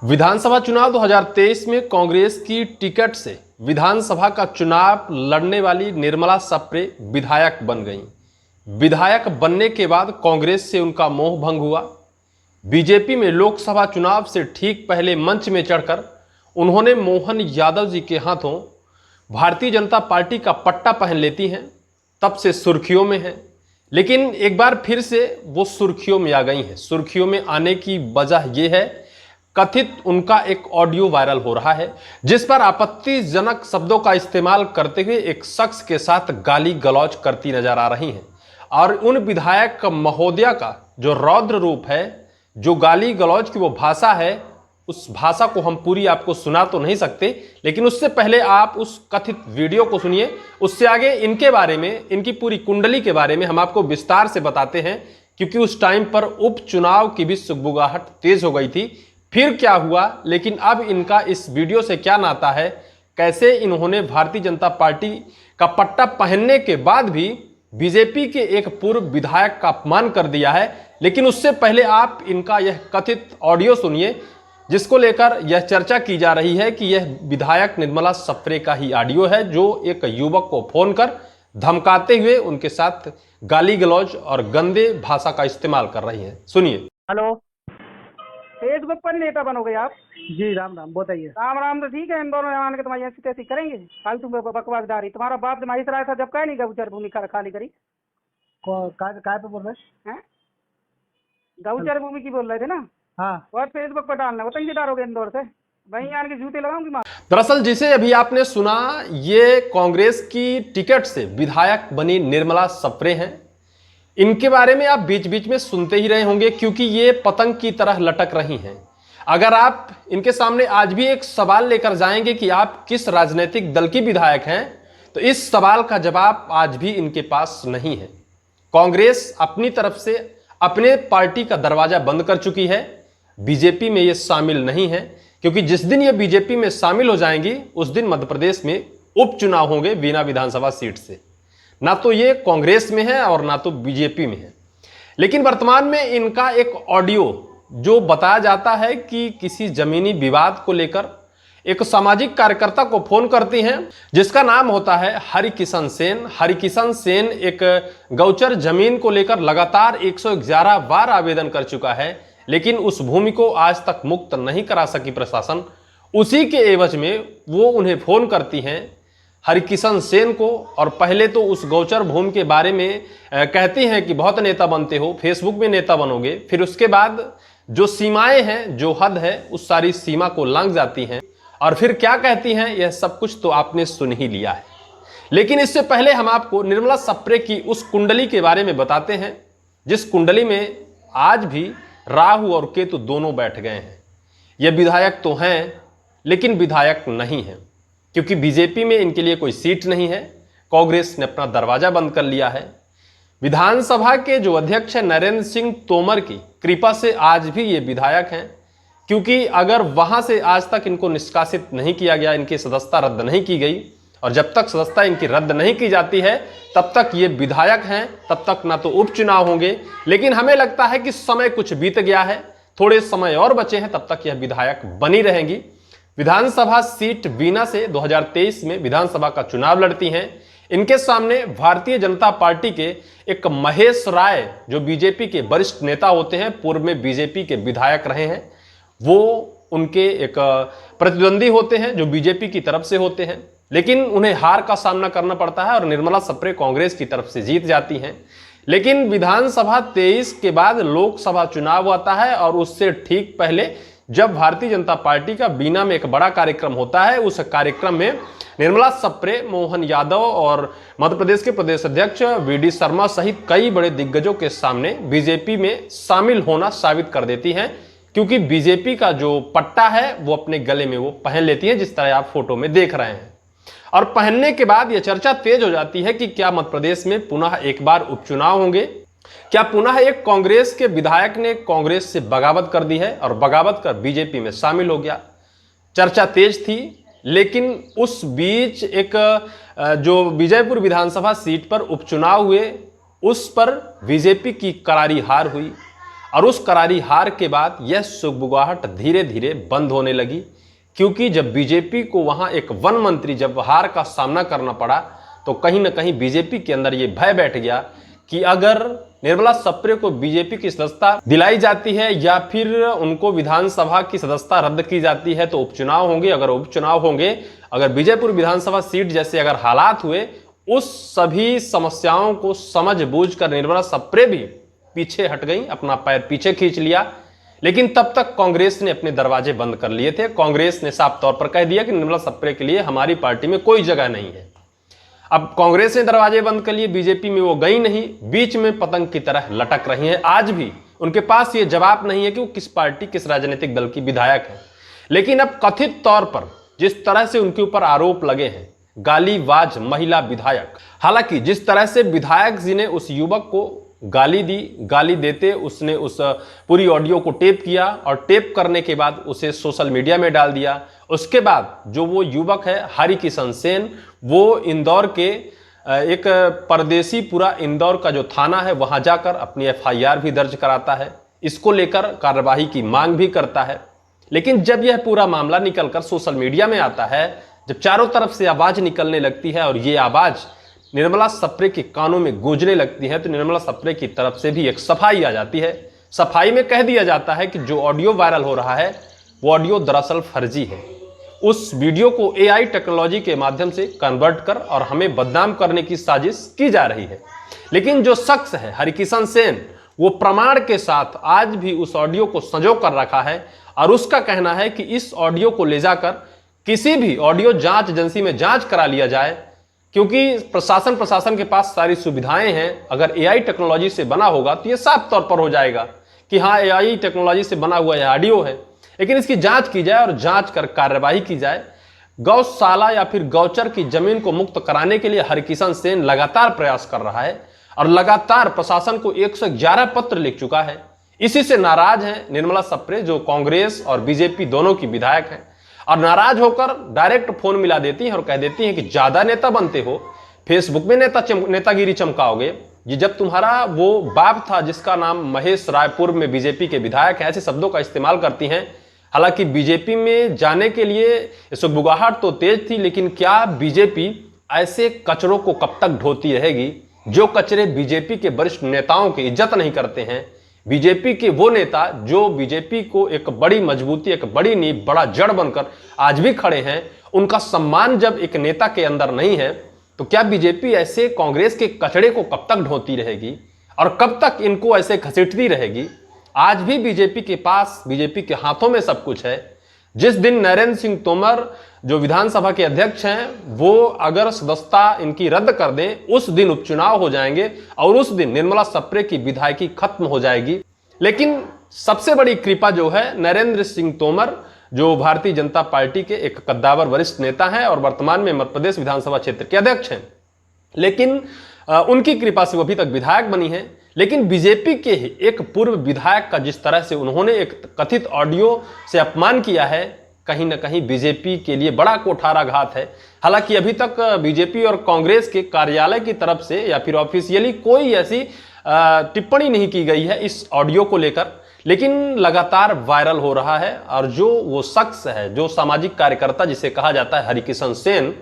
विधानसभा चुनाव 2023 में कांग्रेस की टिकट से विधानसभा का चुनाव लड़ने वाली निर्मला सप्रे विधायक बन गईं। विधायक बनने के बाद कांग्रेस से उनका मोह भंग हुआ। बीजेपी में लोकसभा चुनाव से ठीक पहले मंच में चढ़कर उन्होंने मोहन यादव जी के हाथों भारतीय जनता पार्टी का पट्टा पहन लेती हैं। तब से सुर्खियों में हैं, लेकिन एक बार फिर से वो सुर्खियों में आ गई हैं। सुर्खियों में आने की वजह यह है, कथित उनका एक ऑडियो वायरल हो रहा है जिस पर आपत्तिजनक शब्दों का इस्तेमाल करते हुए एक शख्स के साथ गाली गलौज करती नजर आ रही हैं। और उन विधायक महोदया का जो रौद्र रूप है, जो गाली गलौज की वो भाषा है, उस भाषा को हम पूरी आपको सुना तो नहीं सकते, लेकिन उससे पहले आप उस कथित वीडियो को सुनिए। उससे आगे इनके बारे में, इनकी पूरी कुंडली के बारे में हम आपको विस्तार से बताते हैं, क्योंकि उस टाइम पर उपचुनाव की भी सुगबुगाहट तेज हो गई थी। फिर क्या हुआ, लेकिन अब इनका इस वीडियो से क्या नाता है, कैसे इन्होंने भारतीय जनता पार्टी का पट्टा पहनने के बाद भी बीजेपी के एक पूर्व विधायक का अपमान कर दिया है। लेकिन उससे पहले आप इनका यह कथित ऑडियो सुनिए, जिसको लेकर यह चर्चा की जा रही है कि यह विधायक निर्मला सप्रे का ही ऑडियो है, जो एक युवक को फोन कर धमकाते हुए उनके साथ गाली गलौज और गंदे भाषा का इस्तेमाल कर रही है। सुनिए। हेलो, फेसबुक पर नेता बनोगे आप? जी राम राम, बताइए। राम राम तो ठीक है, इन दोनों मान के तुम्हारी ऐसी तैसी करेंगे। फालतू में बकवासदारी। तुम्हारा बाप जब माहिर था जब कह नहीं गौचर भूमि खाली करी काय पे बोल रहे हैं? गौचर भूमि की बोल रहे थे ना? हाँ। और फेसबुक पर डालना, बताइए डालोगे इंदौर से? वहीं आन के जूते लगाऊंगी माँ। दरअसल जिसे अभी आपने सुना, ये कांग्रेस की टिकट से विधायक बनी निर्मला सप्रे हैं। इनके बारे में आप बीच बीच में सुनते ही रहे होंगे, क्योंकि ये पतंग की तरह लटक रही हैं। अगर आप इनके सामने आज भी एक सवाल लेकर जाएंगे कि आप किस राजनीतिक दल की विधायक हैं, तो इस सवाल का जवाब आज भी इनके पास नहीं है। कांग्रेस अपनी तरफ से अपने पार्टी का दरवाजा बंद कर चुकी है। बीजेपी में ये शामिल नहीं है, क्योंकि जिस दिन ये बीजेपी में शामिल हो जाएंगी उस दिन मध्य प्रदेश में उपचुनाव होंगे बिना विधानसभा सीट से। ना तो ये कांग्रेस में है और ना तो बीजेपी में है। लेकिन वर्तमान में इनका एक ऑडियो जो बताया जाता है कि किसी जमीनी विवाद को लेकर एक सामाजिक कार्यकर्ता को फोन करती हैं, जिसका नाम होता है हरिकिशन सेन। हरिकिशन सेन एक गौचर जमीन को लेकर लगातार 111 बार आवेदन कर चुका है, लेकिन उस भूमि को आज तक मुक्त नहीं करा सकी प्रशासन। उसी के एवज में वो उन्हें फोन करती हैं, हरिकिशन सेन को, और पहले तो उस गौचर भूमि के बारे में कहती हैं कि बहुत नेता बनते हो, फेसबुक में नेता बनोगे। फिर उसके बाद जो सीमाएं हैं, जो हद है, उस सारी सीमा को लांघ जाती हैं। और फिर क्या कहती हैं, यह सब कुछ तो आपने सुन ही लिया है। लेकिन इससे पहले हम आपको निर्मला सप्रे की उस कुंडली के बारे में बताते हैं, जिस कुंडली में आज भी राहु और केतु दोनों बैठ गए हैं। ये विधायक तो हैं, लेकिन विधायक नहीं हैं, क्योंकि बीजेपी में इनके लिए कोई सीट नहीं है। कांग्रेस ने अपना दरवाजा बंद कर लिया है। विधानसभा के जो अध्यक्ष हैं नरेंद्र सिंह तोमर की कृपा से आज भी ये विधायक हैं, क्योंकि अगर वहां से आज तक इनको निष्कासित नहीं किया गया, इनकी सदस्यता रद्द नहीं की गई, और जब तक सदस्यता इनकी रद्द नहीं की जाती है तब तक ये विधायक हैं, तब तक ना तो उपचुनाव होंगे। लेकिन हमें लगता है कि समय कुछ बीत गया है, थोड़े समय और बचे हैं, तब तक यह विधायक बनी रहेंगी। विधानसभा सीट बीना से 2023 में विधानसभा का चुनाव लड़ती हैं। इनके सामने भारतीय जनता पार्टी के एक महेश राय, जो बीजेपी के वरिष्ठ नेता होते हैं, पूर्व में बीजेपी के विधायक रहे हैं, वो उनके एक प्रतिद्वंदी होते हैं जो बीजेपी की तरफ से होते हैं। लेकिन उन्हें हार का सामना करना पड़ता है और निर्मला सप्रे कांग्रेस की तरफ से जीत जाती हैं। लेकिन विधानसभा 23 के बाद लोकसभा चुनाव आता है, और उससे ठीक पहले जब भारतीय जनता पार्टी का बीना में एक बड़ा कार्यक्रम होता है, उस कार्यक्रम में निर्मला सप्रे, मोहन यादव और मध्य प्रदेश के प्रदेश अध्यक्ष वीडी शर्मा सहित कई बड़े दिग्गजों के सामने बीजेपी में शामिल होना साबित कर देती हैं, क्योंकि बीजेपी का जो पट्टा है वो अपने गले में वो पहन लेती है, जिस तरह आप फोटो में देख रहे हैं। और पहनने के बाद यह चर्चा तेज हो जाती है कि क्या मध्य प्रदेश में पुनः एक बार उपचुनाव होंगे, क्या पुनः एक कांग्रेस के विधायक ने कांग्रेस से बगावत कर दी है और बगावत कर बीजेपी में शामिल हो गया। चर्चा तेज थी, लेकिन उस बीच एक जो विजयपुर विधानसभा सीट पर उपचुनाव हुए, उस पर बीजेपी की करारी हार हुई। और उस करारी हार के बाद यह सुगबुगाहट धीरे धीरे बंद होने लगी, क्योंकि जब बीजेपी को वहां एक वन मंत्री जब हार का सामना करना पड़ा तो कहीं ना कहीं बीजेपी के अंदर यह भय बैठ गया कि अगर निर्मला सप्रे को बीजेपी की सदस्यता दिलाई जाती है या फिर उनको विधानसभा की सदस्यता रद्द की जाती है तो उपचुनाव होंगे। अगर उपचुनाव होंगे, अगर विजयपुर विधानसभा सीट जैसे अगर हालात हुए, उस सभी समस्याओं को समझ बूझ कर निर्मला सप्रे भी पीछे हट गई, अपना पैर पीछे खींच लिया। लेकिन तब तक कांग्रेस ने अपने दरवाजे बंद कर लिए थे। कांग्रेस ने साफ तौर पर कह दिया कि निर्मला सप्रे के लिए हमारी पार्टी में कोई जगह नहीं है। अब कांग्रेस ने दरवाजे बंद कर लिए, बीजेपी में वो गई नहीं, बीच में पतंग की तरह लटक रही हैं। आज भी उनके पास ये जवाब नहीं है कि वो किस पार्टी, किस राजनीतिक दल की विधायक है। लेकिन अब कथित तौर पर जिस तरह से उनके ऊपर आरोप लगे हैं, गालीबाज महिला विधायक, हालांकि जिस तरह से विधायक जी ने उस युवक को गाली दी, गाली देते उसने उस पूरी ऑडियो को टेप किया और टेप करने के बाद उसे सोशल मीडिया में डाल दिया। उसके बाद जो वो युवक है हरिकिशन सेन, वो इंदौर के एक परदेसी पूरा इंदौर का जो थाना है वहां जाकर अपनी FIR भी दर्ज कराता है, इसको लेकर कार्यवाही की मांग भी करता है। लेकिन जब यह पूरा मामला निकलकर सोशल मीडिया में आता है, जब चारों तरफ से आवाज निकलने लगती है और ये आवाज निर्मला सप्रे के कानों में गूंजने लगती है, तो निर्मला सप्रे की तरफ से भी एक सफाई आ जाती है। सफाई में कह दिया जाता है कि जो ऑडियो वायरल हो रहा है वो ऑडियो दरअसल फर्जी है। उस वीडियो को AI टेक्नोलॉजी के माध्यम से कन्वर्ट कर और हमें बदनाम करने की साजिश की जा रही है। लेकिन जो शख्स है हरिकिशन सेन, वो प्रमाण के साथ आज भी उस ऑडियो को संजो कर रखा है और उसका कहना है कि इस ऑडियो को ले जाकर किसी भी ऑडियो जांच एजेंसी में जांच करा लिया जाए, क्योंकि प्रशासन के पास सारी सुविधाएं हैं। अगर AI टेक्नोलॉजी से बना होगा तो ये साफ तौर पर हो जाएगा कि हाँ AI टेक्नोलॉजी से बना हुआ यह ऑडियो है। लेकिन इसकी जांच की जाए और जांच कर कार्रवाई की जाए। गौशाला या फिर गौचर की जमीन को मुक्त कराने के लिए हरिकिशन सेन लगातार प्रयास कर रहा है और लगातार प्रशासन को 111 पत्र लिख चुका है। इसी से नाराज हैं निर्मला सप्रे, जो कांग्रेस और बीजेपी दोनों की विधायक हैं, और नाराज होकर डायरेक्ट फोन मिला देती हैं और कह देती हैं कि ज्यादा नेता बनते हो, फेसबुक में नेतागिरी चमकाओगे। ये जब तुम्हारा वो बाप था जिसका नाम महेश रायपुर में बीजेपी के विधायक है, ऐसे शब्दों का इस्तेमाल करती हैं। हालांकि बीजेपी में जाने के लिए सुगबुगाहट तो तेज थी, लेकिन क्या बीजेपी ऐसे कचरों को कब तक ढोती रहेगी जो कचरे बीजेपी के वरिष्ठ नेताओं की इज्जत नहीं करते हैं। बीजेपी के वो नेता जो बीजेपी को एक बड़ी मजबूती, एक बड़ी नींव, बड़ा जड़ बनकर आज भी खड़े हैं, उनका सम्मान जब एक नेता के अंदर नहीं है, तो क्या बीजेपी ऐसे कांग्रेस के कचड़े को कब तक ढोती रहेगी और कब तक इनको ऐसे घसीटती रहेगी। आज भी बीजेपी के पास, बीजेपी के हाथों में सब कुछ है। जिस दिन नरेंद्र सिंह तोमर जो विधानसभा के अध्यक्ष हैं, वो अगर सदस्यता इनकी रद्द कर दें, उस दिन उपचुनाव हो जाएंगे और उस दिन निर्मला सप्रे की विधायकी खत्म हो जाएगी। लेकिन सबसे बड़ी कृपा जो है, नरेंद्र सिंह तोमर जो भारतीय जनता पार्टी के एक कद्दावर वरिष्ठ नेता हैं और वर्तमान में मध्य प्रदेश विधानसभा क्षेत्र के अध्यक्ष हैं, लेकिन उनकी कृपा से वो अभी तक विधायक बनी है। लेकिन बीजेपी के ही एक पूर्व विधायक का जिस तरह से उन्होंने एक कथित ऑडियो से अपमान किया है, कहीं ना कहीं बीजेपी के लिए बड़ा कोठाराघात है। हालांकि अभी तक बीजेपी और कांग्रेस के कार्यालय की तरफ से या फिर ऑफिशियली कोई ऐसी टिप्पणी नहीं की गई है इस ऑडियो को लेकर, लेकिन लगातार वायरल हो रहा है। और जो वो शख्स है, जो सामाजिक कार्यकर्ता जिसे कहा जाता है हरिकिशन सेन,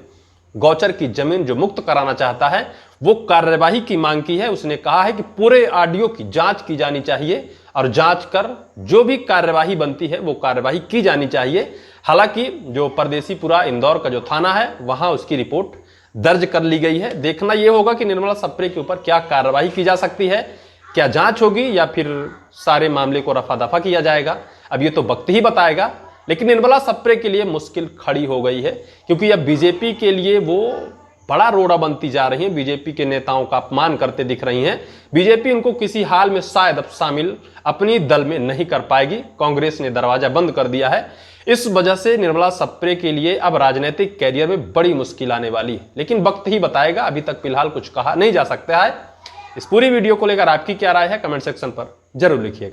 गौचर की जमीन जो मुक्त कराना चाहता है, वो कार्यवाही की मांग की है। उसने कहा है कि पूरे ऑडियो की जांच की जानी चाहिए और जांच कर जो भी कार्यवाही बनती है वो कार्यवाही की जानी चाहिए। हालांकि जो परदेसी पूरा इंदौर का जो थाना है, वहां उसकी रिपोर्ट दर्ज कर ली गई है। देखना यह होगा कि निर्मला सप्रे के ऊपर क्या कार्यवाही की जा सकती है, क्या जांच होगी या फिर सारे मामले को रफा दफा किया जाएगा, अब ये तो वक्त ही बताएगा। लेकिन निर्मला सप्रे के लिए मुश्किल खड़ी हो गई है, क्योंकि अब बीजेपी के लिए वो बड़ा रोड़ा बनती जा रही है, बीजेपी के नेताओं का अपमान करते दिख रही हैं। बीजेपी उनको किसी हाल में शायद अब शामिल अपनी दल में नहीं कर पाएगी। कांग्रेस ने दरवाजा बंद कर दिया है। इस वजह से निर्मला सप्रे के लिए अब राजनीतिक कैरियर में बड़ी मुश्किल आने वाली है, लेकिन वक्त ही बताएगा। अभी तक फिलहाल कुछ कहा नहीं जा सकता है। इस पूरी वीडियो को लेकर आपकी क्या राय है, कमेंट सेक्शन पर जरूर लिखिएगा।